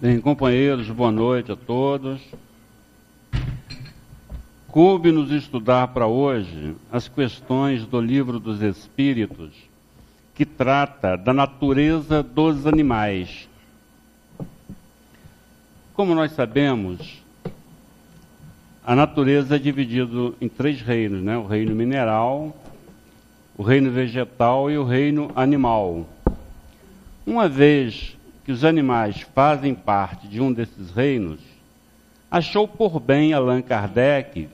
Bem, companheiros, boa noite a todos. Coube-nos estudar para hoje as questões do Livro dos Espíritos, que trata da natureza dos animais. Como nós sabemos, a natureza é dividida em 3 reinos, né? O reino mineral, o reino vegetal e o reino animal. Uma vez que os animais fazem parte de um desses reinos, achou por bem Allan Kardec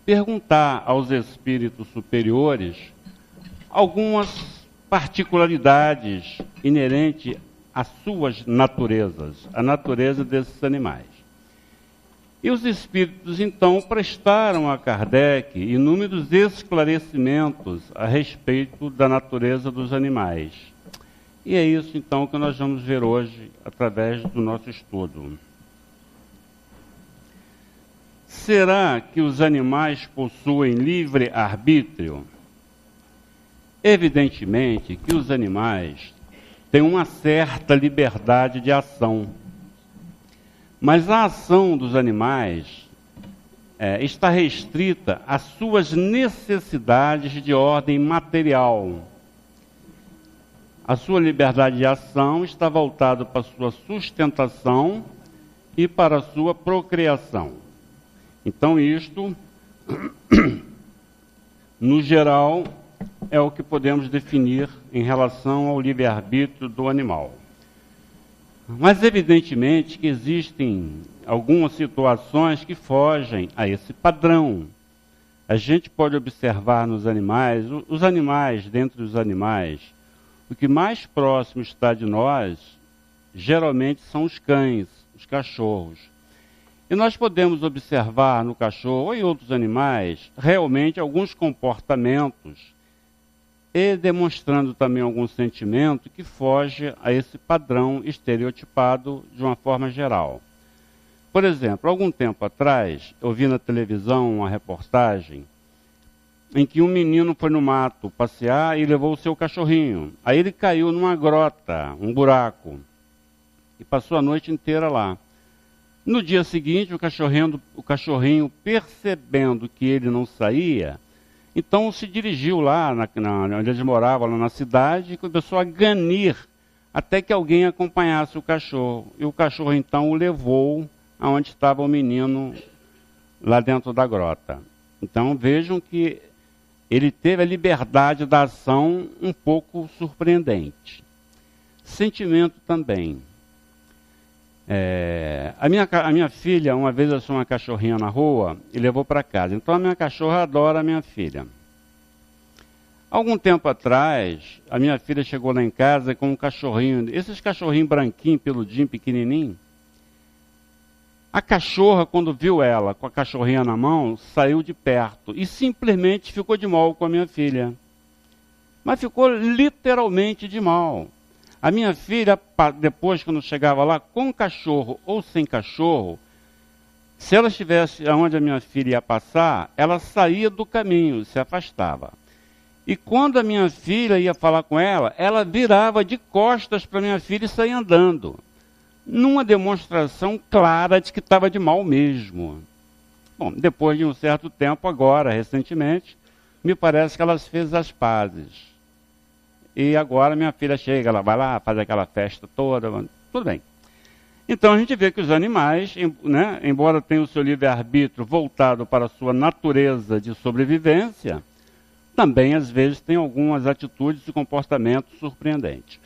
perguntar aos espíritos superiores algumas particularidades inerentes às suas naturezas, a natureza desses animais. E os espíritos, então, prestaram a Kardec inúmeros esclarecimentos a respeito da natureza dos animais. E é isso, então, que nós vamos ver hoje, através do nosso estudo. Será que os animais possuem livre-arbítrio? Evidentemente que os animais têm uma certa liberdade de ação. Mas a ação dos animais está restrita às suas necessidades de ordem material. A sua liberdade de ação está voltada para a sua sustentação e para a sua procriação. Então, isto, no geral, é o que podemos definir em relação ao livre-arbítrio do animal. Mas, evidentemente, que existem algumas situações que fogem a esse padrão. A gente pode observar nos animais, os animais, dentre os animais, o que mais próximo está de nós, geralmente são os cães, os cachorros. E nós podemos observar no cachorro ou em outros animais, realmente, alguns comportamentos e demonstrando também algum sentimento que foge a esse padrão estereotipado de uma forma geral. Por exemplo, algum tempo atrás, eu vi na televisão uma reportagem em que um menino foi no mato passear e levou o seu cachorrinho. Aí ele caiu numa grota, um buraco, e passou a noite inteira lá. No dia seguinte, o cachorrinho, percebendo que ele não saía, então se dirigiu lá, onde eles moravam, lá na cidade, e começou a ganir até que alguém acompanhasse o cachorro. E o cachorro, então, o levou aonde estava o menino, lá dentro da grota. Então, vejam que ele teve a liberdade da ação um pouco surpreendente. Sentimento também. A minha filha, uma vez achou uma cachorrinha na rua e levou para casa. Então a minha cachorra adora a minha filha. Algum tempo atrás, a minha filha chegou lá em casa com um cachorrinho, esses cachorrinhos branquinhos, peludinho, pequenininho. A cachorra, quando viu ela com a cachorrinha na mão, saiu de perto e simplesmente ficou de mal com a minha filha. Mas ficou literalmente de mal. A minha filha, depois, quando chegava lá, com cachorro ou sem cachorro, se ela estivesse onde a minha filha ia passar, ela saía do caminho, se afastava. E quando a minha filha ia falar com ela, ela virava de costas para a minha filha e saía andando. Numa demonstração clara de que estava de mal mesmo. Bom, depois de um certo tempo, agora, recentemente, me parece que ela fez as pazes. E agora minha filha chega, ela vai lá, faz aquela festa toda, tudo bem. Então a gente vê que os animais, né, embora tenham o seu livre-arbítrio voltado para a sua natureza de sobrevivência, também às vezes têm algumas atitudes e comportamentos surpreendentes.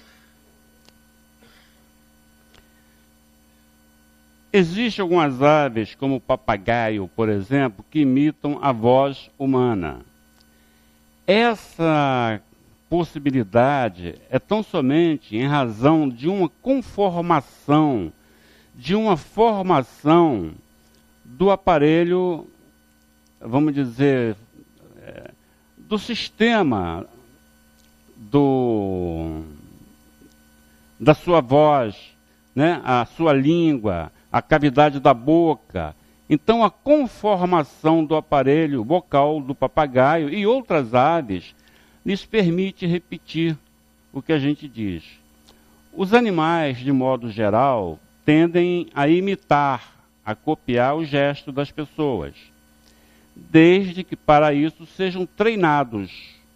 Existem algumas aves, como o papagaio, por exemplo, que imitam a voz humana. Essa possibilidade é tão somente em razão de uma conformação, de uma formação do aparelho, vamos dizer, do sistema da sua voz, né? A sua língua, a cavidade da boca. Então, a conformação do aparelho vocal do papagaio e outras aves lhes permite repetir o que a gente diz. Os animais, de modo geral, tendem a imitar, a copiar o gesto das pessoas, desde que para isso sejam treinados,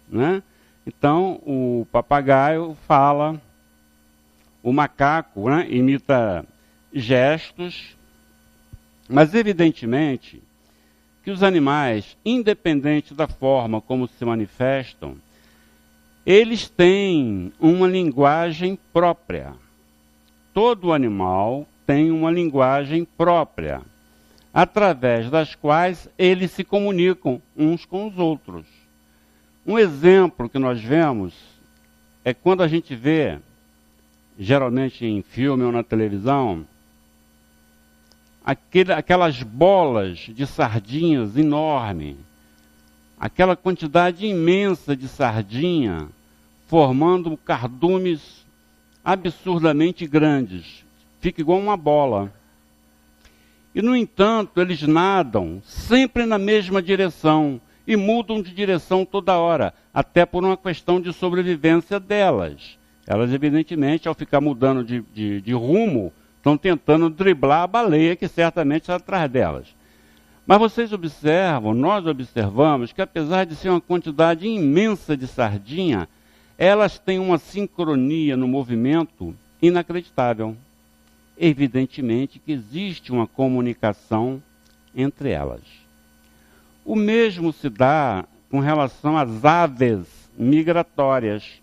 né? Então, o papagaio fala, o macaco, né, imita gestos, mas evidentemente que os animais, independente da forma como se manifestam, eles têm uma linguagem própria. Todo animal tem uma linguagem própria, através das quais eles se comunicam uns com os outros. Um exemplo que nós vemos é quando a gente vê, geralmente em filme ou na televisão, aquelas bolas de sardinhas enormes, aquela quantidade imensa de sardinha, formando cardumes absurdamente grandes. Fica igual uma bola. E, no entanto, eles nadam sempre na mesma direção e mudam de direção toda hora, até por uma questão de sobrevivência delas. Elas, evidentemente, ao ficar mudando de rumo, estão tentando driblar a baleia que certamente está atrás delas. Mas vocês observam, nós observamos, que apesar de ser uma quantidade imensa de sardinha, elas têm uma sincronia no movimento inacreditável. Evidentemente que existe uma comunicação entre elas. O mesmo se dá com relação às aves migratórias.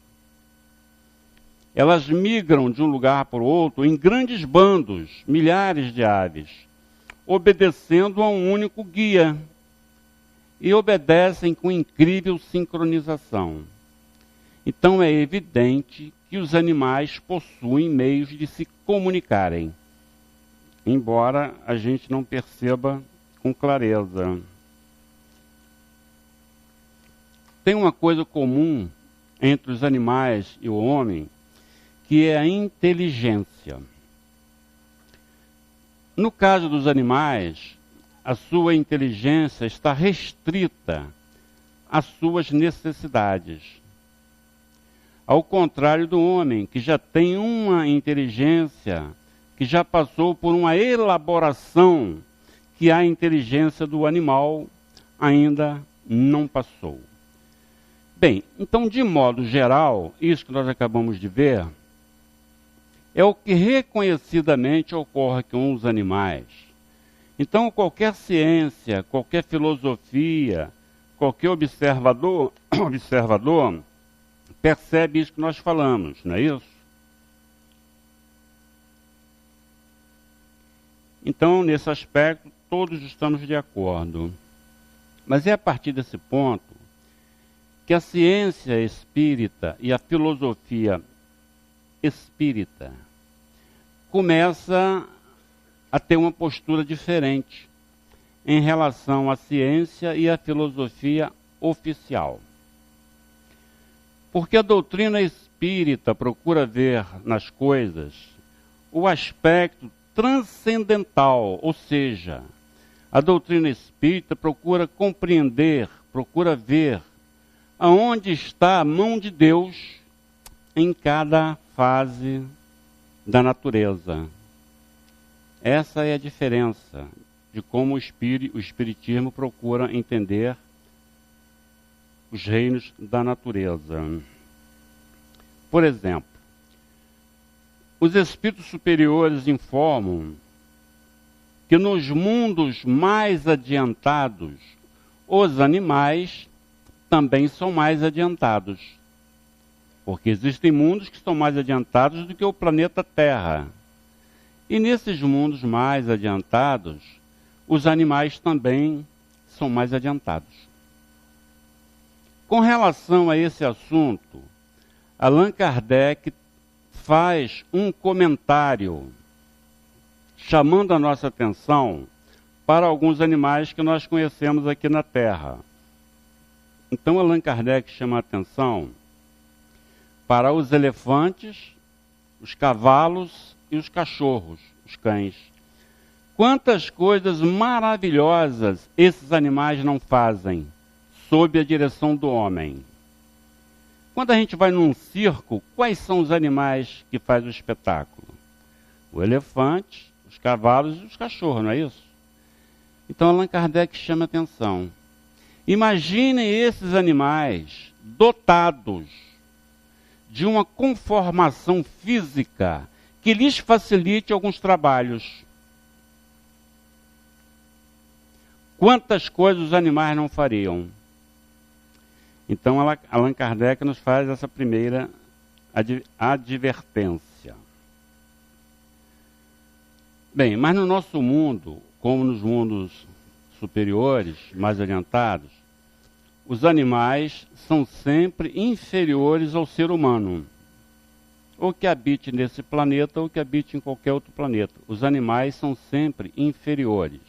Elas migram de um lugar para o outro em grandes bandos, milhares de aves, obedecendo a um único guia, e obedecem com incrível sincronização. Então é evidente que os animais possuem meios de se comunicarem, embora a gente não perceba com clareza. Tem uma coisa comum entre os animais e o homem, que é a inteligência. No caso dos animais, a sua inteligência está restrita às suas necessidades. Ao contrário do homem, que já tem uma inteligência, que já passou por uma elaboração que a inteligência do animal ainda não passou. Bem, então, de modo geral, isso que nós acabamos de ver é o que reconhecidamente ocorre com os animais. Então, qualquer ciência, qualquer filosofia, qualquer observador percebe isso que nós falamos, não é isso? Então, nesse aspecto, todos estamos de acordo. Mas é a partir desse ponto que a ciência espírita e a filosofia espírita começa a ter uma postura diferente em relação à ciência e à filosofia oficial. Porque a doutrina espírita procura ver nas coisas o aspecto transcendental, ou seja, a doutrina espírita procura compreender, procura ver aonde está a mão de Deus em cada fase da natureza. Essa é a diferença de como o Espiritismo procura entender os reinos da natureza. Por exemplo, os espíritos superiores informam que nos mundos mais adiantados, os animais também são mais adiantados. Porque existem mundos que são mais adiantados do que o planeta Terra. E nesses mundos mais adiantados, os animais também são mais adiantados. Com relação a esse assunto, Allan Kardec faz um comentário chamando a nossa atenção para alguns animais que nós conhecemos aqui na Terra. Então, Allan Kardec chama a atenção para os elefantes, os cavalos e os cachorros, os cães. Quantas coisas maravilhosas esses animais não fazem sob a direção do homem. Quando a gente vai num circo, quais são os animais que fazem o espetáculo? O elefante, os cavalos e os cachorros, não é isso? Então Allan Kardec chama atenção. Imaginem esses animais dotados de uma conformação física que lhes facilite alguns trabalhos. Quantas coisas os animais não fariam? Então Allan Kardec nos faz essa primeira advertência. Bem, mas no nosso mundo, como nos mundos superiores, mais orientados, os animais são sempre inferiores ao ser humano. Ou que habite nesse planeta, ou que habite em qualquer outro planeta. Os animais são sempre inferiores.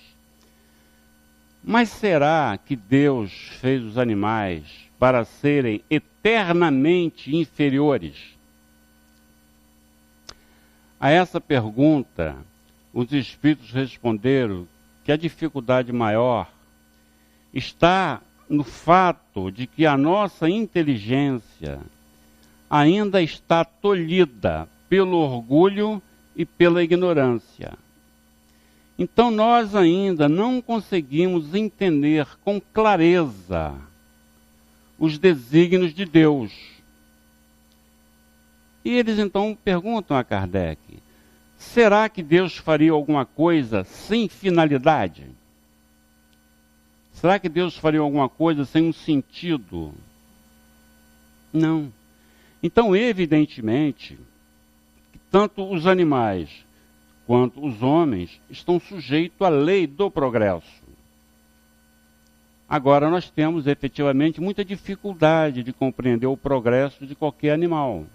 Mas será que Deus fez os animais para serem eternamente inferiores? A essa pergunta, os espíritos responderam que a dificuldade maior está no fato de que a nossa inteligência ainda está tolhida pelo orgulho e pela ignorância. Então nós ainda não conseguimos entender com clareza os desígnios de Deus. E eles então perguntam a Kardec: será que Deus faria alguma coisa sem finalidade? Será que Deus faria alguma coisa sem um sentido? Não. Então, evidentemente, tanto os animais quanto os homens estão sujeitos à lei do progresso. Agora, nós temos efetivamente muita dificuldade de compreender o progresso de qualquer animal.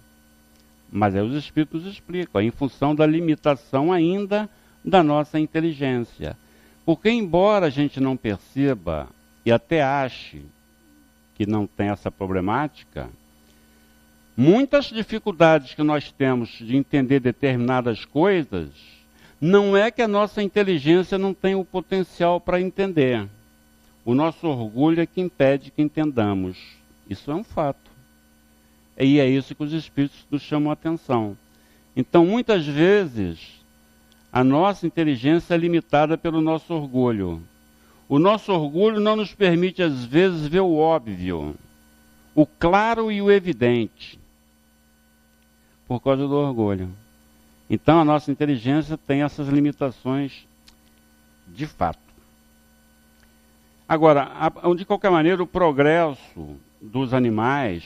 Mas aí os espíritos explicam, em função da limitação ainda da nossa inteligência. Porque embora a gente não perceba e até ache que não tem essa problemática, muitas dificuldades que nós temos de entender determinadas coisas, não é que a nossa inteligência não tem o potencial para entender. O nosso orgulho é que impede que entendamos. Isso é um fato. E é isso que os espíritos nos chamam a atenção. Então, muitas vezes, a nossa inteligência é limitada pelo nosso orgulho. O nosso orgulho não nos permite, às vezes, ver o óbvio, o claro e o evidente, por causa do orgulho. Então, a nossa inteligência tem essas limitações de fato. Agora, de qualquer maneira, o progresso dos animais,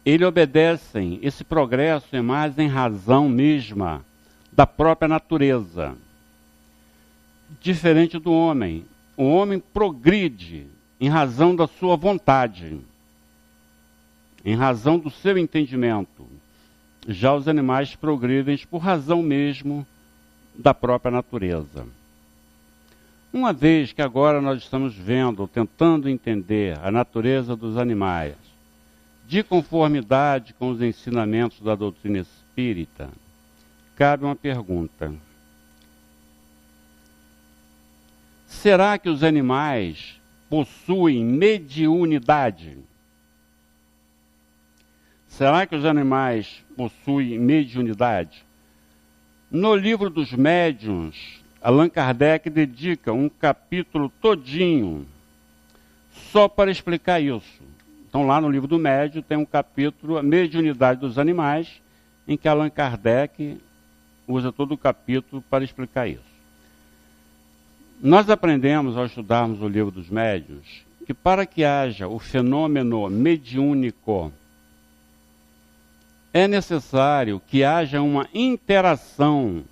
ele obedecem, esse progresso é mais em razão mesma da própria natureza. Diferente do homem. O homem progride em razão da sua vontade, em razão do seu entendimento. Já os animais progridem por razão mesmo da própria natureza. Uma vez que agora nós estamos vendo, tentando entender a natureza dos animais, de conformidade com os ensinamentos da doutrina espírita, cabe uma pergunta. Será que os animais possuem mediunidade? Será que os animais possuem mediunidade? No livro dos médiuns, Allan Kardec dedica um capítulo todinho só para explicar isso. Então, lá no livro do médium tem um capítulo, a mediunidade dos animais, em que Allan Kardec usa todo o capítulo para explicar isso. Nós aprendemos, ao estudarmos o livro dos médiuns, que para que haja o fenômeno mediúnico, é necessário que haja uma interação,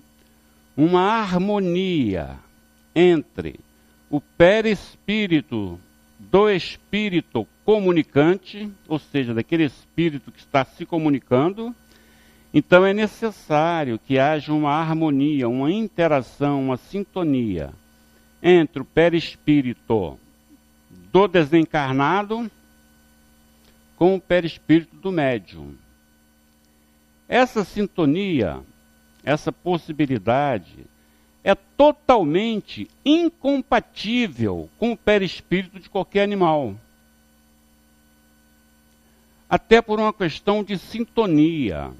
uma harmonia entre o perispírito do espírito comunicante, ou seja, daquele espírito que está se comunicando. Então é necessário que haja uma harmonia, uma interação, uma sintonia entre o perispírito do desencarnado com o perispírito do médium. Essa sintonia, essa possibilidade, é totalmente incompatível com o perispírito de qualquer animal. Até por uma questão de sintonia.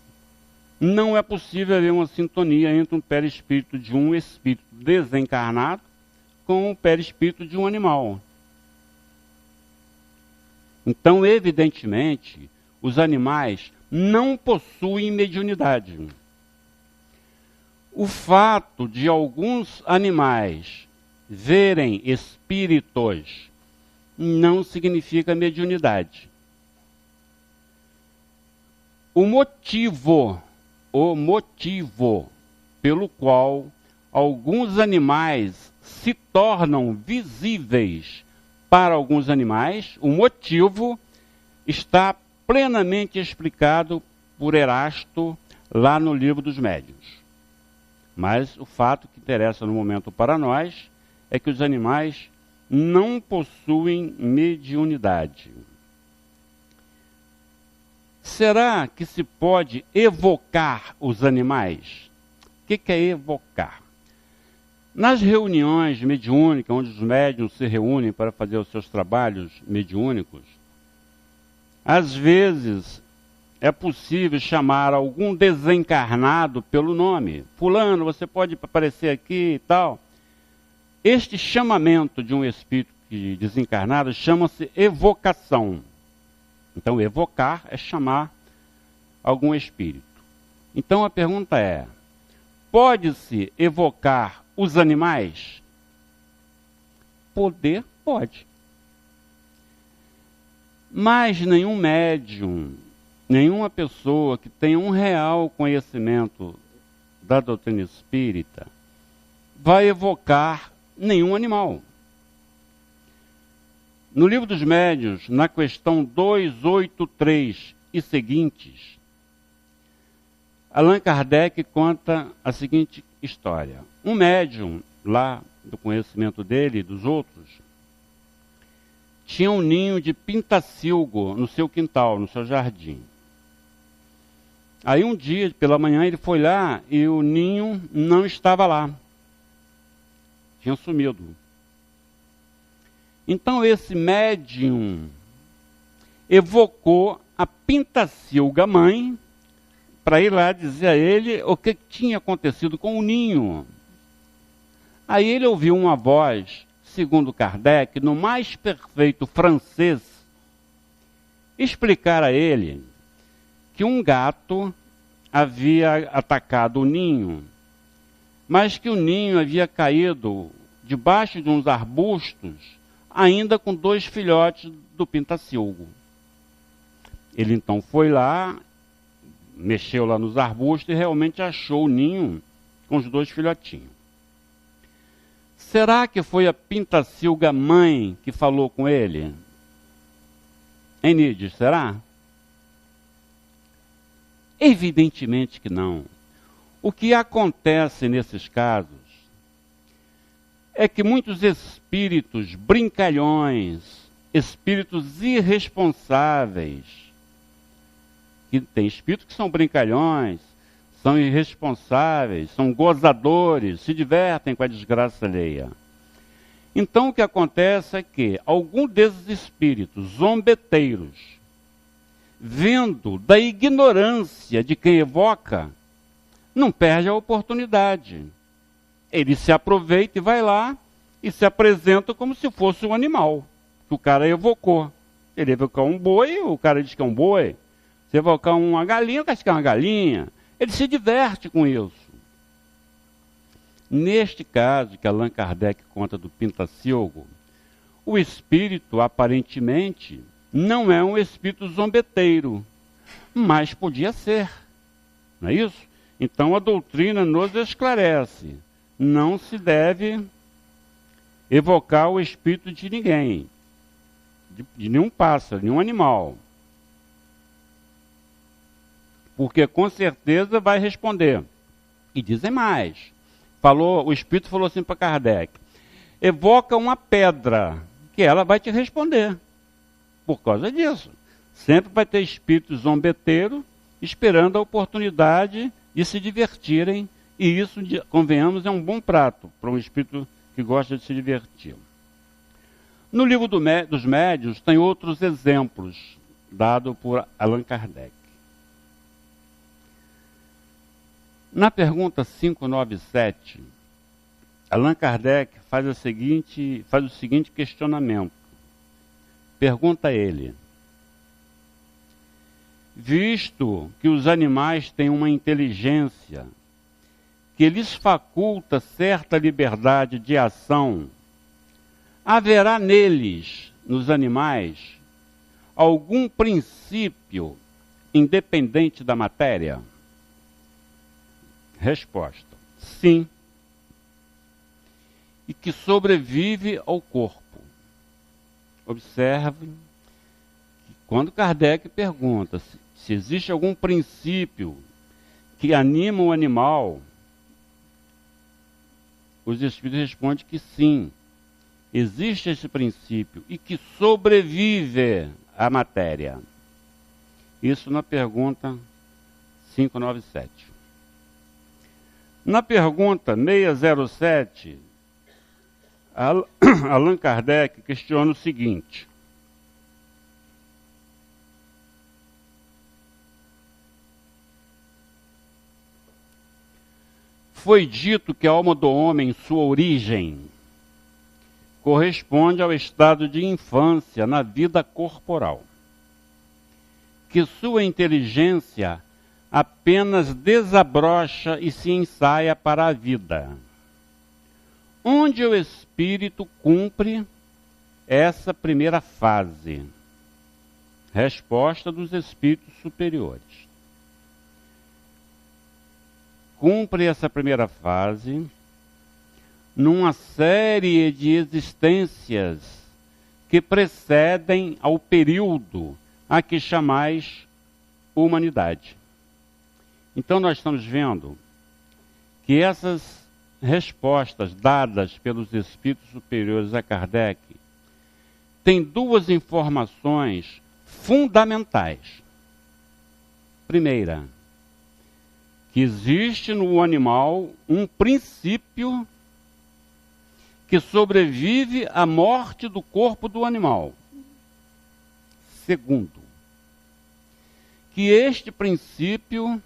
não é possível haver uma sintonia entre um perispírito de um espírito desencarnado com o perispírito de um animal. Então, evidentemente, os animais não possuem mediunidade. O fato de alguns animais verem espíritos não significa mediunidade. O motivo pelo qual alguns animais se tornam visíveis para alguns animais, o motivo está plenamente explicado por Erasto lá no Livro dos Médiuns. Mas o fato que interessa no momento para nós é que os animais não possuem mediunidade. Será que se pode evocar os animais? O que é evocar? Nas reuniões mediúnicas, onde os médiuns se reúnem para fazer os seus trabalhos mediúnicos, às vezes é possível chamar algum desencarnado pelo nome. Fulano, você pode aparecer aqui e tal. Este chamamento de um espírito desencarnado chama-se evocação. Então, evocar é chamar algum espírito. Então, a pergunta é: pode-se evocar os animais? Poder, pode. Mas nenhum médium, nenhuma pessoa que tenha um real conhecimento da doutrina espírita vai evocar nenhum animal. No Livro dos Médiuns, na questão 283 e seguintes, Allan Kardec conta a seguinte história. Um médium, lá do conhecimento dele e dos outros, tinha um ninho de pintacilgo no seu quintal, no seu jardim. Aí um dia, pela manhã, ele foi lá e o ninho não estava lá. Tinha sumido. Então esse médium evocou a pintacilga mãe para ir lá dizer a ele o que tinha acontecido com o ninho. Aí ele ouviu uma voz, segundo Kardec, no mais perfeito francês, explicar a ele que um gato havia atacado o ninho, mas que o ninho havia caído debaixo de uns arbustos, ainda com 2 filhotes do pintacilgo. Ele então foi lá, mexeu lá nos arbustos e realmente achou o ninho com os 2 filhotinhos. Será que foi a pintacilga mãe que falou com ele? Hein, Nídios, será? Evidentemente que não. O que acontece nesses casos é que muitos espíritos brincalhões, espíritos irresponsáveis, que tem espíritos que são brincalhões, são irresponsáveis, são gozadores, se divertem com a desgraça alheia. Então o que acontece é que algum desses espíritos zombeteiros, vendo da ignorância de quem evoca, não perde a oportunidade. Ele se aproveita e vai lá e se apresenta como se fosse um animal que o cara evocou. Ele evocou um boi, o cara diz que é um boi. Se evocar uma galinha, o cara diz que é uma galinha. Ele se diverte com isso. Neste caso que Allan Kardec conta do pintacilgo, o espírito, aparentemente, não é um espírito zombeteiro, mas podia ser. Não é isso? Então a doutrina nos esclarece. Não se deve evocar o espírito de ninguém, de nenhum pássaro, nenhum animal. Porque com certeza vai responder. E dizem mais. O espírito falou assim para Kardec: evoca uma pedra, que ela vai te responder. Por causa disso. Sempre vai ter espírito zombeteiro esperando a oportunidade de se divertirem. E isso, convenhamos, é um bom prato para um espírito que gosta de se divertir. No Livro dos Médiuns tem outros exemplos dados por Allan Kardec. Na pergunta 597, Allan Kardec faz o seguinte questionamento. Pergunta ele: visto que os animais têm uma inteligência que lhes faculta certa liberdade de ação, haverá neles, nos animais, algum princípio independente da matéria? Resposta: sim. E que sobrevive ao corpo. Observe que quando Kardec pergunta se existe algum princípio que anima o animal, os espíritos respondem que sim, existe esse princípio e que sobrevive à matéria. Isso na pergunta 597. Na pergunta 607, Allan Kardec questiona o seguinte: foi dito que a alma do homem, em sua origem, corresponde ao estado de infância na vida corporal, que sua inteligência apenas desabrocha e se ensaia para a vida, onde o espírito cumpre essa primeira fase. Resposta dos espíritos superiores: cumpre essa primeira fase numa série de existências que precedem ao período a que chamais humanidade. Então nós estamos vendo que essas respostas dadas pelos espíritos superiores a Kardec têm duas informações fundamentais. Primeira, que existe no animal um princípio que sobrevive à morte do corpo do animal. Segundo, que este princípio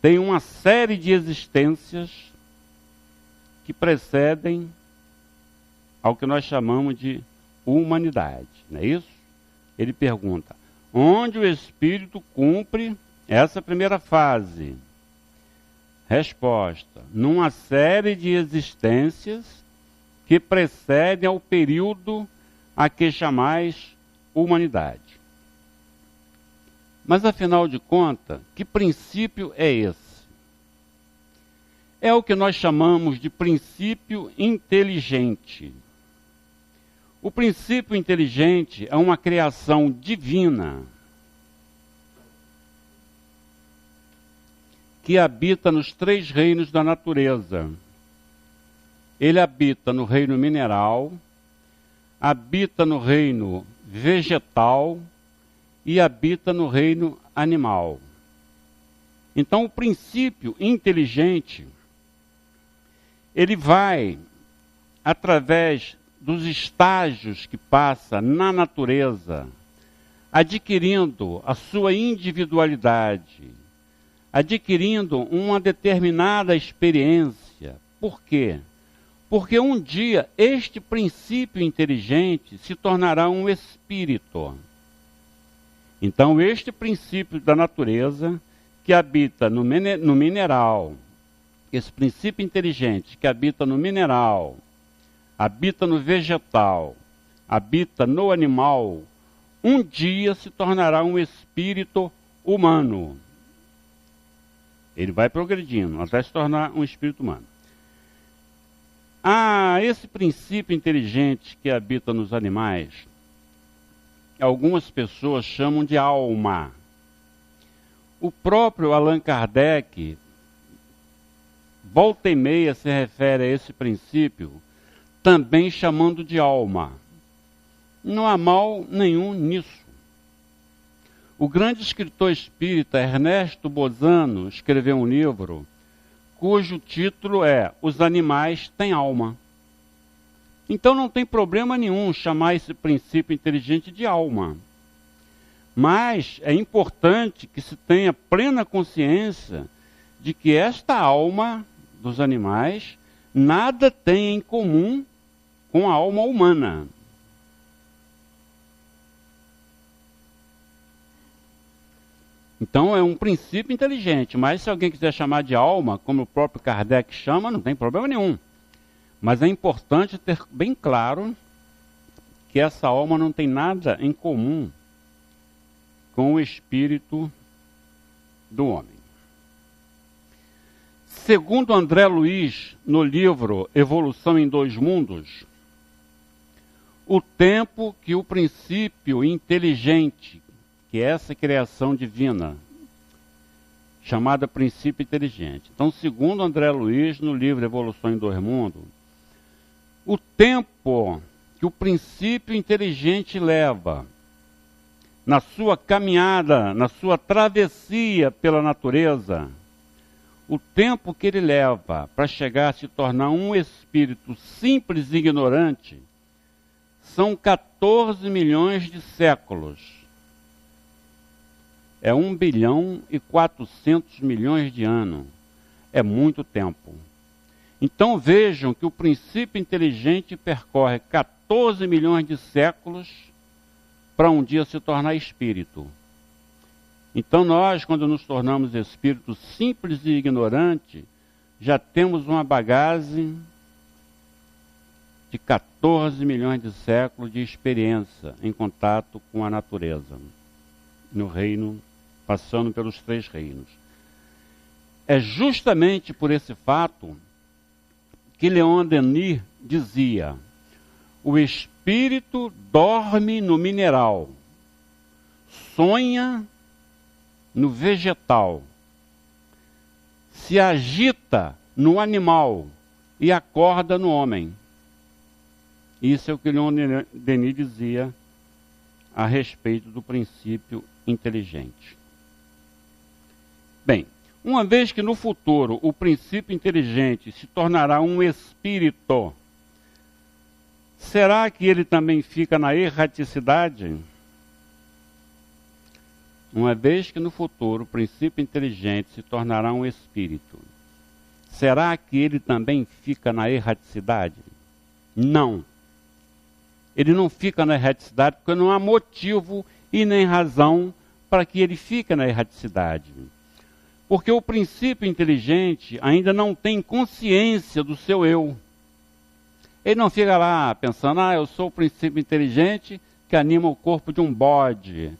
tem uma série de existências que precedem ao que nós chamamos de humanidade, não é isso? Ele pergunta: onde o espírito cumpre essa primeira fase? Resposta: numa série de existências que precedem ao período a que chamais humanidade. Mas, afinal de contas, que princípio é esse? É o que nós chamamos de princípio inteligente. O princípio inteligente é uma criação divina que habita nos três reinos da natureza. Ele habita no reino mineral, habita no reino vegetal e habita no reino animal. Então, o princípio inteligente, ele vai, através dos estágios que passa na natureza, adquirindo a sua individualidade, adquirindo uma determinada experiência. Por quê? Porque um dia este princípio inteligente se tornará um espírito. Então, este princípio da natureza, que habita no mineral, esse princípio inteligente que habita no mineral, habita no vegetal, habita no animal, um dia se tornará um espírito humano. Ele vai progredindo até se tornar um espírito humano. Esse princípio inteligente que habita nos animais, algumas pessoas chamam de alma. O próprio Allan Kardec, volta e meia, se refere a esse princípio, também chamando de alma. Não há mal nenhum nisso. O grande escritor espírita Ernesto Bozano escreveu um livro cujo título é Os Animais Têm Alma. Então não tem problema nenhum chamar esse princípio inteligente de alma. Mas é importante que se tenha plena consciência de que esta alma dos animais nada tem em comum com a alma humana. Então é um princípio inteligente, mas se alguém quiser chamar de alma, como o próprio Kardec chama, não tem problema nenhum. Mas é importante ter bem claro que essa alma não tem nada em comum com o espírito do homem. Segundo André Luiz, no livro Evolução em Dois Mundos, o tempo que o princípio inteligente, que é essa criação divina, chamada princípio inteligente. Então, segundo André Luiz, no livro Evolução em Dois Mundos, o tempo que o princípio inteligente leva na sua caminhada, na sua travessia pela natureza, o tempo que ele leva para chegar a se tornar um espírito simples e ignorante, são 14 milhões de séculos. É 1 bilhão e 400 milhões de anos. É muito tempo. Então vejam que o princípio inteligente percorre 14 milhões de séculos para um dia se tornar espírito. Então nós, quando nos tornamos espíritos simples e ignorantes, já temos uma bagagem de 14 milhões de séculos de experiência em contato com a natureza, no reino, passando pelos 3 reinos. É justamente por esse fato que Leon Denis dizia: o espírito dorme no mineral, sonha no vegetal, se agita no animal e acorda no homem. Isso é o que Leon Denis dizia a respeito do princípio inteligente. Bem, uma vez que no futuro o princípio inteligente se tornará um espírito, será que ele também fica na erraticidade? Uma vez que no futuro o princípio inteligente se tornará um espírito, será que ele também fica na erraticidade? Não. Ele não fica na erraticidade porque não há motivo e nem razão para que ele fique na erraticidade. Porque o princípio inteligente ainda não tem consciência do seu eu. Ele não fica lá pensando, eu sou o princípio inteligente que anima o corpo de um bode,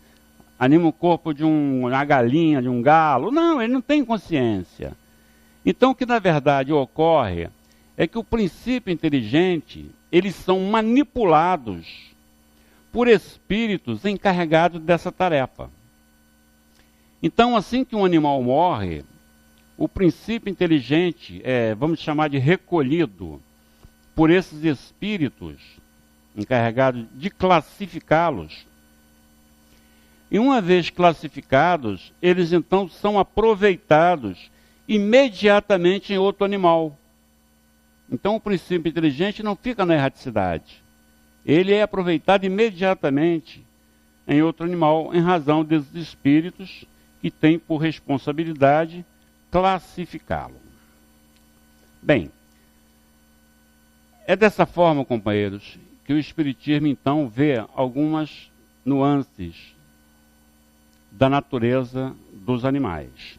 anima o corpo de uma galinha, de um galo. Não, ele não tem consciência. Então o que na verdade ocorre é que o princípio inteligente, eles são manipulados por espíritos encarregados dessa tarefa. Então, assim que um animal morre, o princípio inteligente vamos chamar de recolhido por esses espíritos encarregados de classificá-los. E uma vez classificados, eles então são aproveitados imediatamente em outro animal. Então o princípio inteligente não fica na erraticidade. Ele é aproveitado imediatamente em outro animal, em razão desses espíritos que têm por responsabilidade classificá-lo. Bem, é dessa forma, companheiros, que o Espiritismo então vê algumas nuances da natureza dos animais.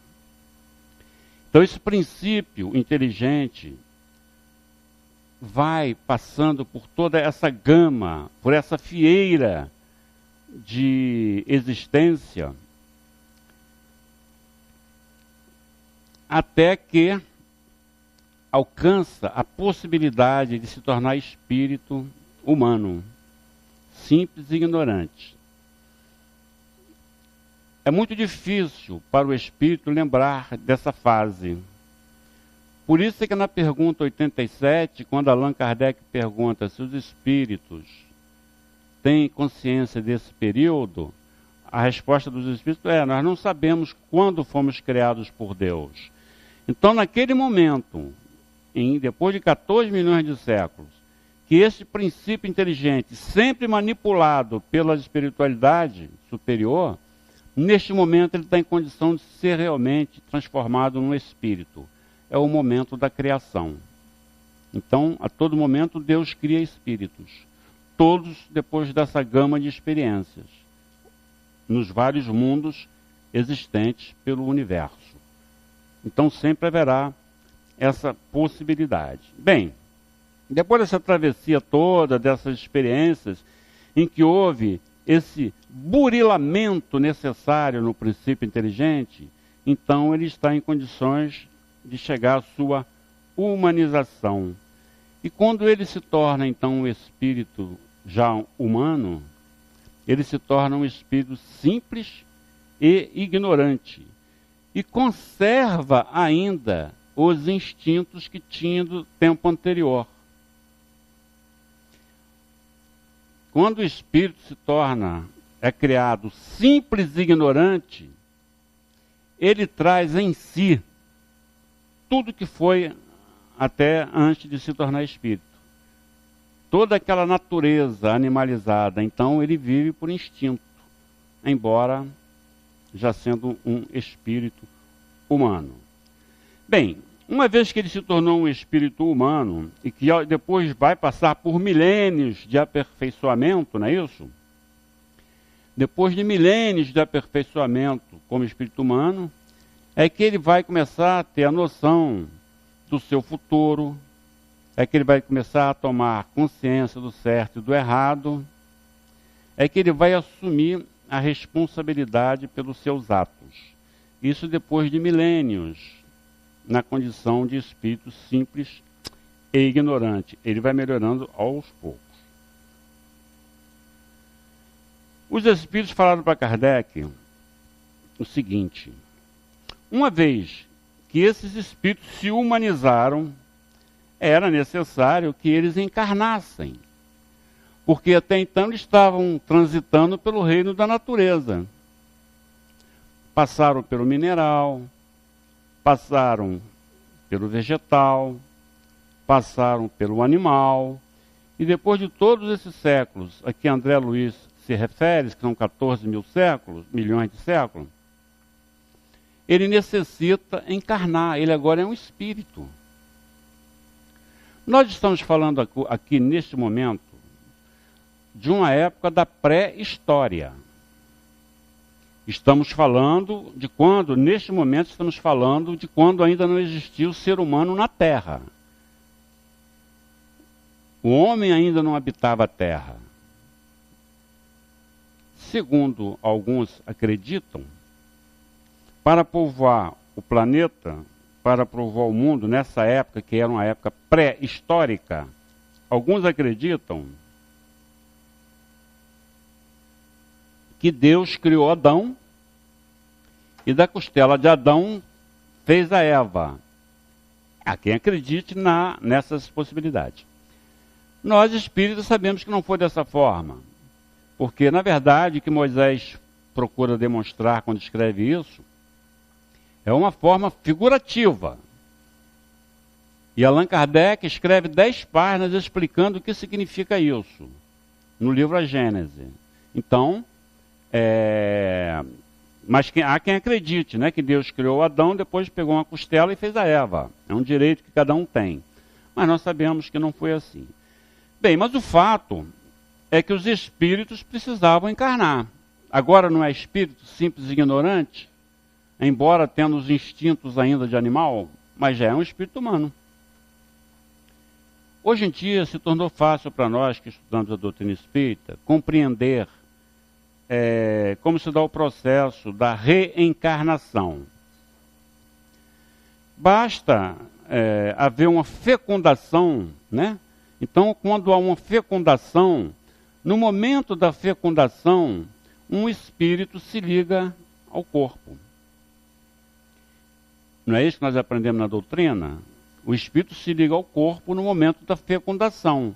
Então esse princípio inteligente vai passando por toda essa gama, por essa fieira de existência, até que alcança a possibilidade de se tornar espírito humano, simples e ignorante. É muito difícil para o espírito lembrar dessa fase. Por isso é que na pergunta 87, quando Allan Kardec pergunta se os espíritos têm consciência desse período, a resposta dos espíritos é: nós não sabemos quando fomos criados por Deus. Então, naquele momento, depois de 14 milhões de séculos, que esse princípio inteligente, sempre manipulado pela espiritualidade superior, neste momento ele está em condição de ser realmente transformado num espírito. É o momento da criação. Então, a todo momento, Deus cria espíritos. Todos depois dessa gama de experiências, nos vários mundos existentes pelo universo. Então, sempre haverá essa possibilidade. Bem, depois dessa travessia toda, dessas experiências, em que houve esse burilamento necessário no princípio inteligente, então ele está em condições de chegar à sua humanização. E quando ele se torna, então, um espírito já humano, ele se torna um espírito simples e ignorante. E conserva ainda os instintos que tinha do tempo anterior. Quando o espírito é criado simples e ignorante, ele traz em si tudo que foi até antes de se tornar espírito. Toda aquela natureza animalizada, então ele vive por instinto, embora já sendo um espírito humano. Bem, uma vez que ele se tornou um espírito humano, e que depois vai passar por milênios de aperfeiçoamento, não é isso? Depois de milênios de aperfeiçoamento como espírito humano, é que ele vai começar a ter a noção do seu futuro, é que ele vai começar a tomar consciência do certo e do errado, é que ele vai assumir a responsabilidade pelos seus atos. Isso depois de milênios, na condição de espírito simples e ignorante. Ele vai melhorando aos poucos. Os espíritos falaram para Kardec o seguinte: uma vez que esses espíritos se humanizaram, era necessário que eles encarnassem, porque até então eles estavam transitando pelo reino da natureza. Passaram pelo mineral, passaram pelo vegetal, passaram pelo animal, e depois de todos esses séculos, a que André Luiz se refere, que são 14 mil séculos, milhões de séculos, ele necessita encarnar, ele agora é um espírito. Nós estamos falando aqui neste momento de uma época da pré-história. Estamos falando de quando, neste momento, estamos falando de quando ainda não existia o ser humano na Terra. O homem ainda não habitava a Terra. Segundo alguns acreditam, para povoar o planeta, para povoar o mundo, nessa época, que era uma época pré-histórica, alguns acreditam que Deus criou Adão e da costela de Adão fez a Eva. Há quem acredite nessas possibilidades. Nós, espíritas, sabemos que não foi dessa forma, porque, na verdade, o que Moisés procura demonstrar quando escreve isso é uma forma figurativa. E Allan Kardec escreve 10 páginas explicando o que significa isso, no livro A Gênese. Então, mas há quem acredite, né, que Deus criou Adão, depois pegou uma costela e fez a Eva. É um direito que cada um tem. Mas nós sabemos que não foi assim. Bem, mas o fato é que os espíritos precisavam encarnar. Agora não é espírito simples e ignorante, embora tendo os instintos ainda de animal, mas já é um espírito humano. Hoje em dia se tornou fácil para nós que estudamos a doutrina espírita compreender como se dá o processo da reencarnação. Basta haver uma fecundação, né? Então, quando há uma fecundação, no momento da fecundação, um espírito se liga ao corpo. Não é isso que nós aprendemos na doutrina? O espírito se liga ao corpo no momento da fecundação.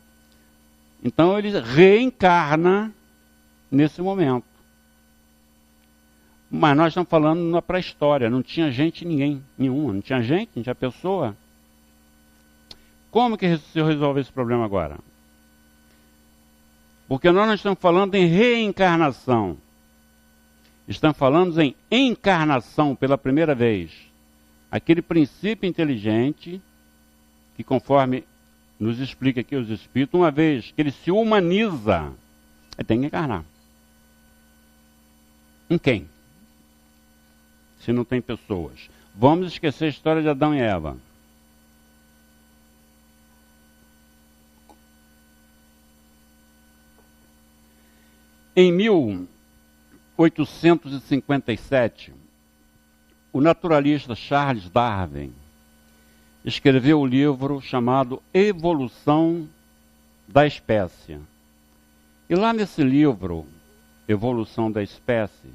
Então ele reencarna nesse momento. Mas nós estamos falando na pré-história, não tinha gente nenhuma, não tinha gente, não tinha pessoa. Como que se resolve esse problema agora? Porque nós não estamos falando em reencarnação. Estamos falando em encarnação pela primeira vez. Aquele princípio inteligente, que conforme nos explica aqui os Espíritos, uma vez que ele se humaniza, ele tem que encarnar. Em quem? Se não tem pessoas. Vamos esquecer a história de Adão e Eva. Em 1857, o naturalista Charles Darwin escreveu um livro chamado Evolução da Espécie. E lá nesse livro, Evolução da Espécie,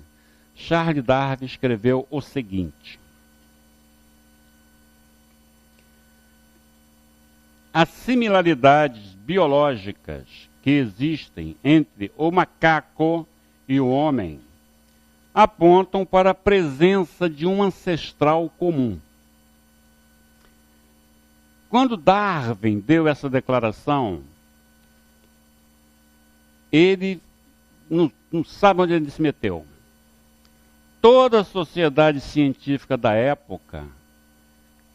Charles Darwin escreveu o seguinte: as similaridades biológicas que existem entre o macaco e o homem apontam para a presença de um ancestral comum. Quando Darwin deu essa declaração, ele não sabe onde ele se meteu. Toda a sociedade científica da época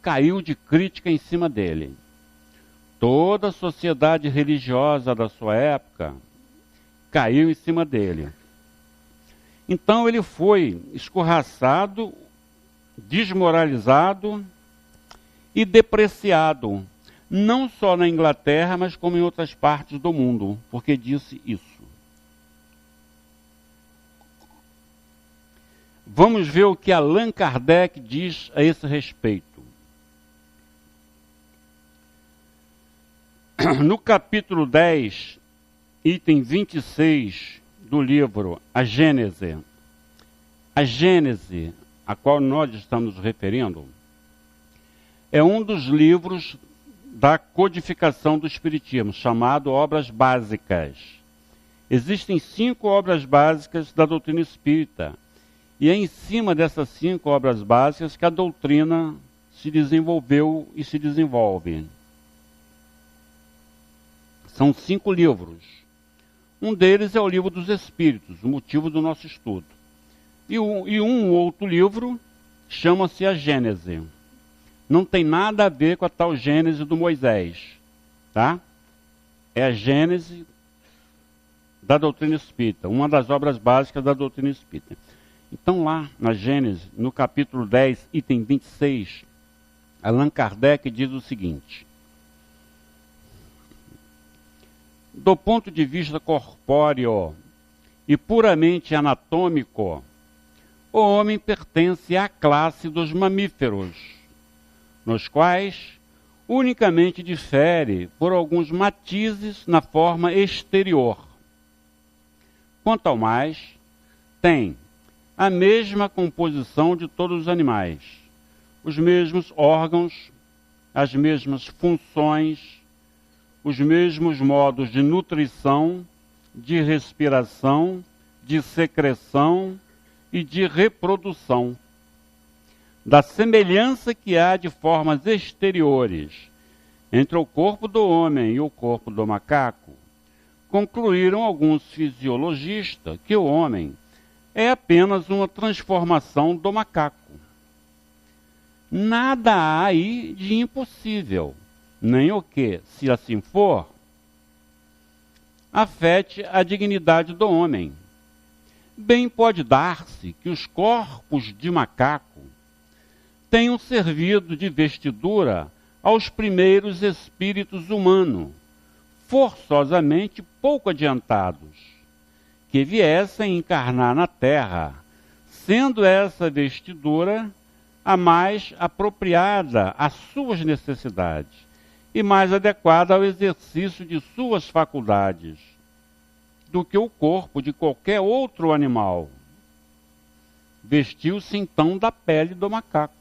caiu de crítica em cima dele. Toda a sociedade religiosa da sua época caiu em cima dele. Então ele foi escorraçado, desmoralizado e depreciado, não só na Inglaterra, mas como em outras partes do mundo, porque disse isso. Vamos ver o que Allan Kardec diz a esse respeito. No capítulo 10, item 26 do livro A Gênese, a qual nós estamos nos referindo, é um dos livros da codificação do Espiritismo, chamado Obras Básicas. Existem 5 obras básicas da doutrina espírita, e é em cima dessas 5 obras básicas que a doutrina se desenvolveu e se desenvolve. São 5 livros. Um deles é o Livro dos Espíritos, o motivo do nosso estudo. E um outro livro chama-se A Gênese. Não tem nada a ver com a tal Gênese do Moisés, tá? É a Gênese da doutrina espírita, uma das obras básicas da doutrina espírita. Então lá na Gênese, no capítulo 10, item 26, Allan Kardec diz o seguinte: do ponto de vista corpóreo e puramente anatômico, o homem pertence à classe dos mamíferos, nos quais unicamente difere por alguns matizes na forma exterior. Quanto ao mais, tem a mesma composição de todos os animais, os mesmos órgãos, as mesmas funções, os mesmos modos de nutrição, de respiração, de secreção e de reprodução. Da semelhança que há de formas exteriores entre o corpo do homem e o corpo do macaco, concluíram alguns fisiologistas que o homem é apenas uma transformação do macaco. Nada há aí de impossível, nem o que, se assim for, afete a dignidade do homem. Bem pode dar-se que os corpos de macaco tenham servido de vestidura aos primeiros espíritos humanos, forçosamente pouco adiantados, que viessem encarnar na Terra, sendo essa vestidura a mais apropriada às suas necessidades e mais adequada ao exercício de suas faculdades do que o corpo de qualquer outro animal. Vestiu-se então da pele do macaco,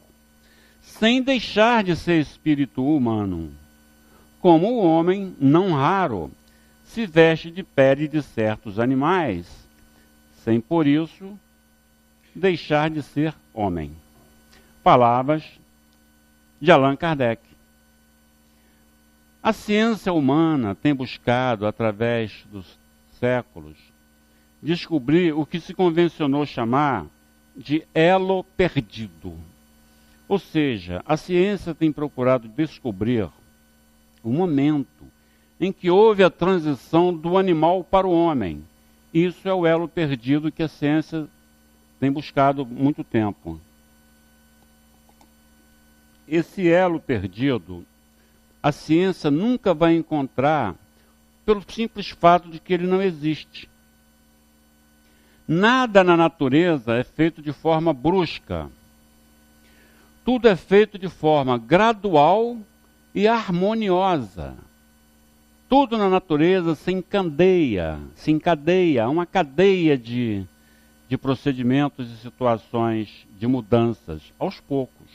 sem deixar de ser espírito humano, como o homem, não raro, se veste de pele de certos animais, sem por isso deixar de ser homem. Palavras de Allan Kardec. A ciência humana tem buscado, através dos séculos, descobrir o que se convencionou chamar de elo perdido. Ou seja, a ciência tem procurado descobrir o momento em que houve a transição do animal para o homem. Isso é o elo perdido que a ciência tem buscado há muito tempo. Esse elo perdido, a ciência nunca vai encontrar pelo simples fato de que ele não existe. Nada na natureza é feito de forma brusca. Tudo é feito de forma gradual e harmoniosa. Tudo na natureza se encadeia, uma cadeia de procedimentos e situações de mudanças, aos poucos.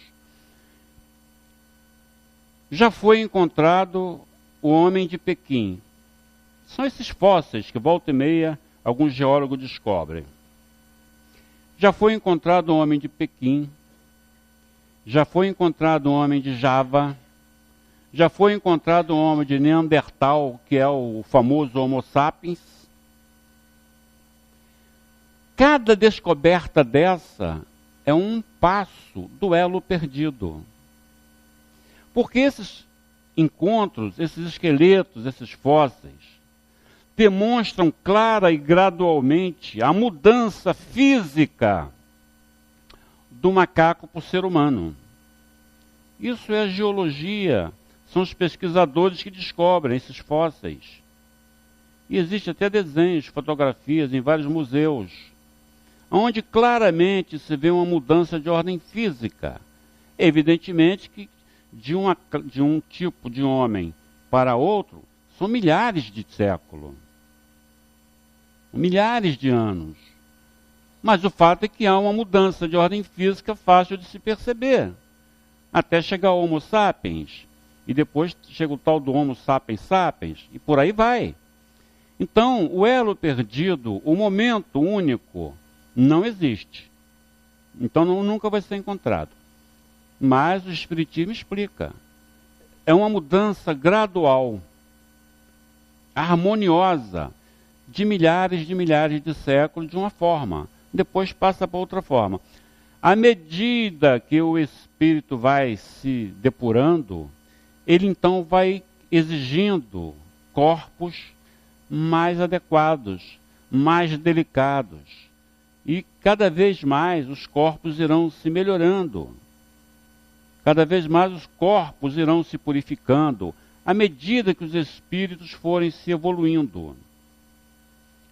Já foi encontrado o homem de Pequim. São esses fósseis que volta e meia alguns geólogos descobrem. Já foi encontrado o homem de Pequim. Já foi encontrado o homem de Java. Já foi encontrado o homem de Neandertal, que é o famoso Homo sapiens. Cada descoberta dessa é um passo do elo perdido. Porque esses encontros, esses esqueletos, esses fósseis, demonstram clara e gradualmente a mudança física do macaco para o ser humano. Isso é a geologia, são os pesquisadores que descobrem esses fósseis. E existe até desenhos, fotografias em vários museus, onde claramente se vê uma mudança de ordem física. Evidentemente que de um tipo de homem para outro são milhares de séculos, milhares de anos. Mas o fato é que há uma mudança de ordem física fácil de se perceber, até chegar ao Homo sapiens, e depois chega o tal do Homo sapiens sapiens, e por aí vai. Então, o elo perdido, o momento único, não existe. Então, nunca vai ser encontrado. Mas o Espiritismo explica. É uma mudança gradual, harmoniosa, de milhares de séculos de uma forma. Depois passa para outra forma. À medida que o espírito vai se depurando, ele então vai exigindo corpos mais adequados, mais delicados. E cada vez mais os corpos irão se melhorando. Cada vez mais os corpos irão se purificando, à medida que os espíritos forem se evoluindo.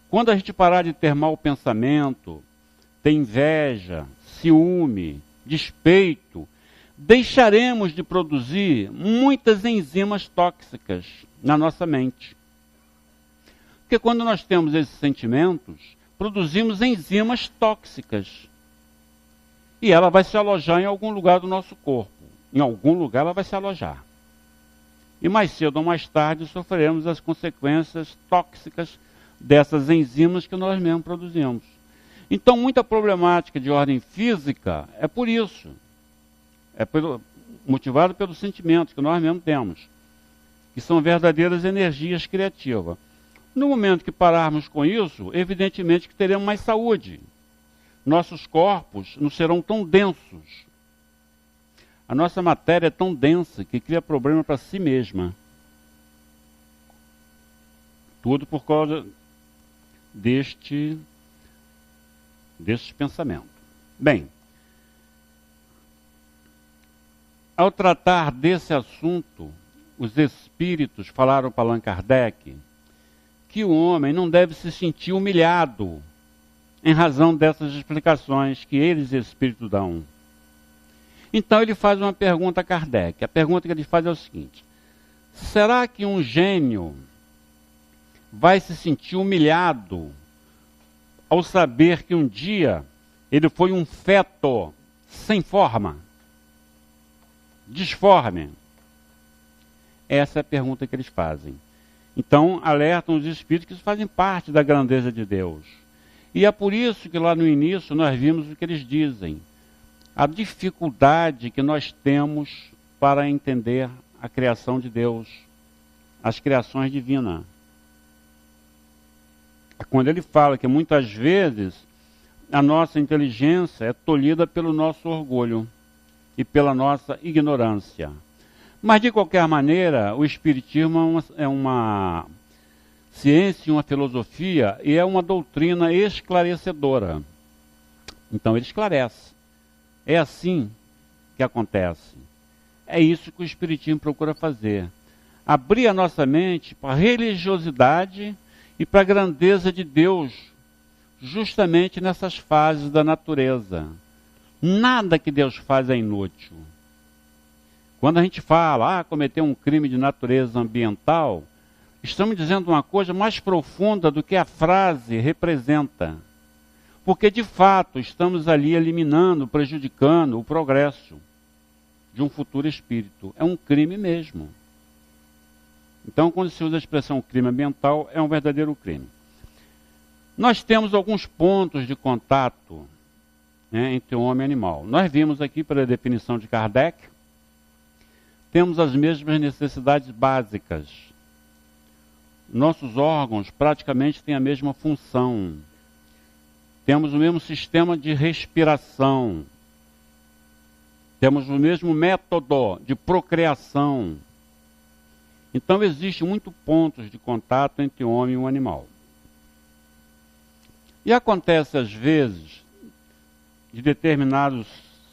Quando a gente parar de ter mau pensamento, ter inveja, ciúme, despeito, deixaremos de produzir muitas enzimas tóxicas na nossa mente. Porque quando nós temos esses sentimentos, produzimos enzimas tóxicas. E ela vai se alojar em algum lugar do nosso corpo. Em algum lugar ela vai se alojar. E mais cedo ou mais tarde sofreremos as consequências tóxicas dessas enzimas que nós mesmos produzimos. Então, muita problemática de ordem física é por isso. Motivado pelos sentimentos que nós mesmos temos, que são verdadeiras energias criativas. No momento que pararmos com isso, evidentemente que teremos mais saúde. Nossos corpos não serão tão densos. A nossa matéria é tão densa que cria problema para si mesma. Tudo por causa destes pensamentos. Bem, ao tratar desse assunto, os espíritos falaram para Allan Kardec que o homem não deve se sentir humilhado em razão dessas explicações que eles, espíritos, dão. Então ele faz uma pergunta a Kardec. A pergunta que ele faz é o seguinte: será que um gênio vai se sentir humilhado ao saber que um dia ele foi um feto sem forma, disforme? Essa é a pergunta que eles fazem. Então alertam os espíritos que isso fazem parte da grandeza de Deus. E é por isso que lá no início nós vimos o que eles dizem. A dificuldade que nós temos para entender a criação de Deus, as criações divinas. quando ele fala que muitas vezes a nossa inteligência é tolhida pelo nosso orgulho e pela nossa ignorância. Mas, de qualquer maneira, o Espiritismo é uma ciência, uma filosofia e é uma doutrina esclarecedora. Então, ele esclarece. É assim que acontece. É isso que o Espiritismo procura fazer. Abrir a nossa mente para a religiosidade e para a grandeza de Deus, justamente nessas fases da natureza. Nada que Deus faz é inútil. Quando a gente fala, cometeu um crime de natureza ambiental, estamos dizendo uma coisa mais profunda do que a frase representa. Porque, de fato, estamos ali eliminando, prejudicando o progresso de um futuro espírito. É um crime mesmo. Então, quando se usa a expressão crime ambiental, é um verdadeiro crime. Nós temos alguns pontos de contato, né, entre o homem e o animal. Nós vimos aqui, pela definição de Kardec, temos as mesmas necessidades básicas. Nossos órgãos praticamente têm a mesma função. Temos o mesmo sistema de respiração. Temos o mesmo método de procriação. Então, existem muitos pontos de contato entre o homem e o animal. E acontece, às vezes, de determinados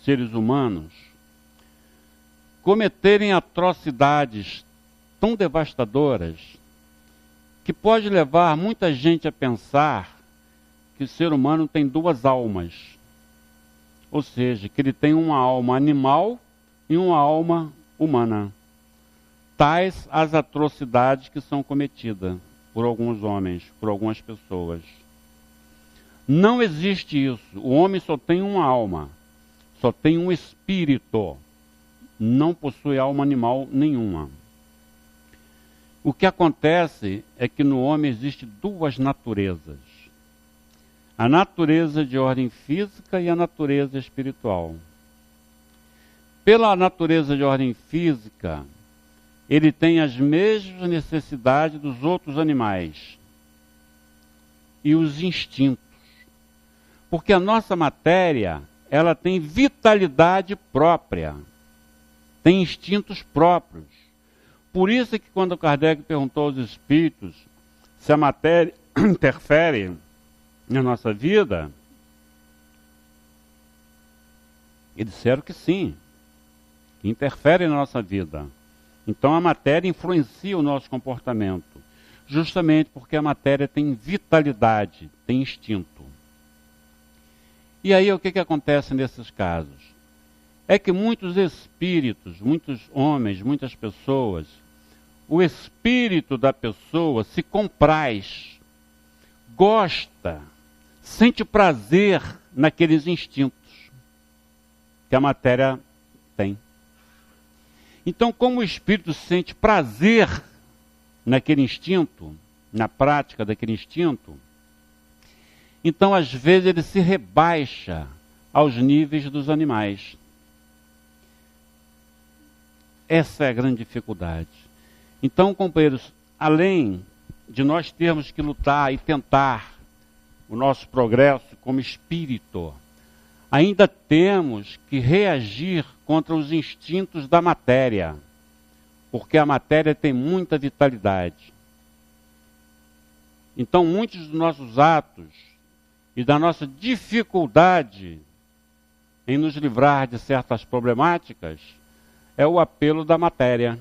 seres humanos cometerem atrocidades tão devastadoras que pode levar muita gente a pensar que o ser humano tem duas almas. Ou seja, que ele tem uma alma animal e uma alma humana. Tais as atrocidades que são cometidas por alguns homens, por algumas pessoas. Não existe isso. O homem só tem uma alma, só tem um espírito. Não possui alma animal nenhuma. O que acontece é que no homem existem duas naturezas. A natureza de ordem física e a natureza espiritual. Pela natureza de ordem física, ele tem as mesmas necessidades dos outros animais e os instintos. Porque a nossa matéria, ela tem vitalidade própria, tem instintos próprios. Por isso é que quando Kardec perguntou aos espíritos se a matéria interfere na nossa vida, eles disseram que sim, que interfere na nossa vida. Então a matéria influencia o nosso comportamento, justamente porque a matéria tem vitalidade, tem instinto. E aí o que acontece nesses casos? É que muitos espíritos, muitos homens, muitas pessoas, o espírito da pessoa se compraz, gosta, sente prazer naqueles instintos que a matéria tem. Então, como o espírito sente prazer naquele instinto, na prática daquele instinto, então às vezes ele se rebaixa aos níveis dos animais. Essa é a grande dificuldade. Então, companheiros, além de nós termos que lutar e tentar o nosso progresso como espírito, ainda temos que reagir contra os instintos da matéria, porque a matéria tem muita vitalidade. Então, muitos dos nossos atos e da nossa dificuldade em nos livrar de certas problemáticas é o apelo da matéria.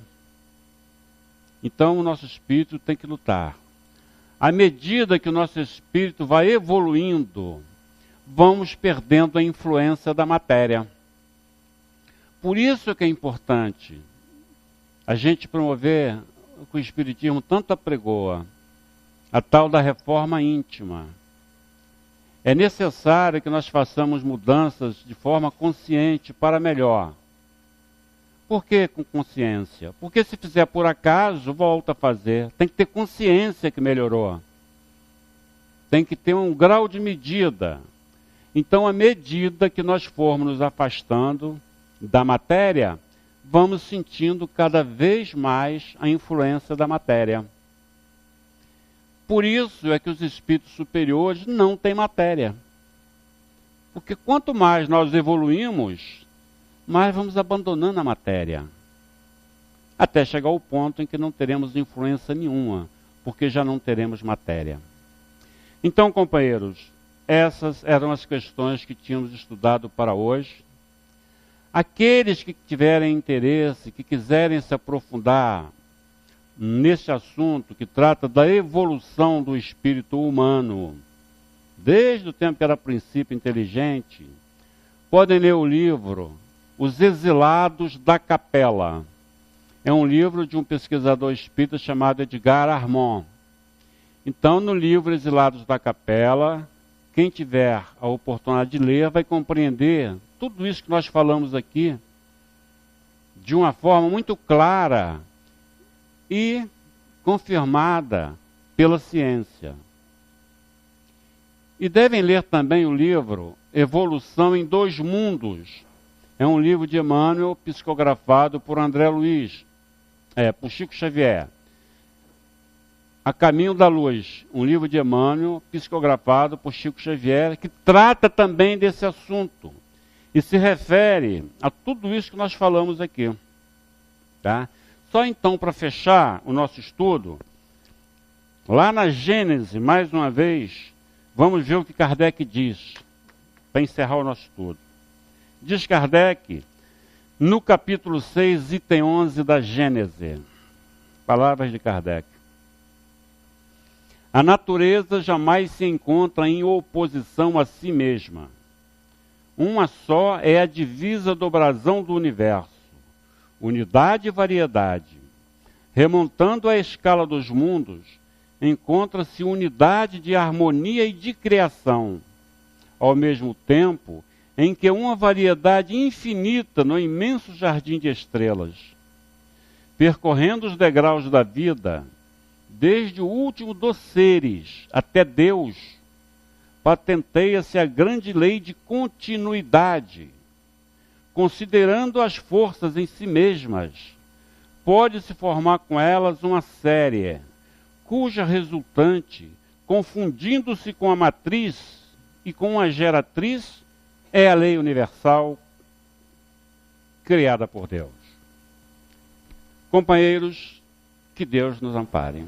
Então, o nosso espírito tem que lutar. À medida que o nosso espírito vai evoluindo, vamos perdendo a influência da matéria. Por isso que é importante a gente promover o que o Espiritismo tanto apregoa, a tal da reforma íntima. É necessário que nós façamos mudanças de forma consciente para melhor. Por que com consciência? Porque se fizer por acaso, volta a fazer. Tem que ter consciência que melhorou. Tem que ter um grau de medida. Então, à medida que nós formos nos afastando da matéria, vamos sentindo cada vez mais a influência da matéria. Por isso é que os espíritos superiores não têm matéria. Porque quanto mais nós evoluímos, mais vamos abandonando a matéria. Até chegar ao ponto em que não teremos influência nenhuma, porque já não teremos matéria. Então, companheiros, essas eram as questões que tínhamos estudado para hoje. Aqueles que tiverem interesse, que quiserem se aprofundar neste assunto que trata da evolução do espírito humano, desde o tempo que era princípio inteligente, podem ler o livro Os Exilados da Capela. É um livro de um pesquisador espírita chamado Edgar Armand. Então, no livro Exilados da Capela, quem tiver a oportunidade de ler vai compreender tudo isso que nós falamos aqui de uma forma muito clara e confirmada pela ciência. E devem ler também o livro Evolução em Dois Mundos. É um livro de Emmanuel, psicografado por André Luiz, por Chico Xavier. A Caminho da Luz, um livro de Emmanuel, psicografado por Chico Xavier, que trata também desse assunto. E se refere a tudo isso que nós falamos aqui. Tá? Só então, para fechar o nosso estudo, lá na Gênese, mais uma vez, vamos ver o que Kardec diz, para encerrar o nosso estudo. Diz Kardec, no capítulo 6, item 11 da Gênese, palavras de Kardec. A natureza jamais se encontra em oposição a si mesma. Uma só é a divisa do brasão do universo, unidade e variedade. Remontando a escala dos mundos, encontra-se unidade de harmonia e de criação, ao mesmo tempo em que uma variedade infinita no imenso jardim de estrelas. Percorrendo os degraus da vida, desde o último dos seres até Deus, patenteia-se a grande lei de continuidade. Considerando as forças em si mesmas, pode-se formar com elas uma série, cuja resultante, confundindo-se com a matriz e com a geratriz, é a lei universal criada por Deus. Companheiros, que Deus nos ampare.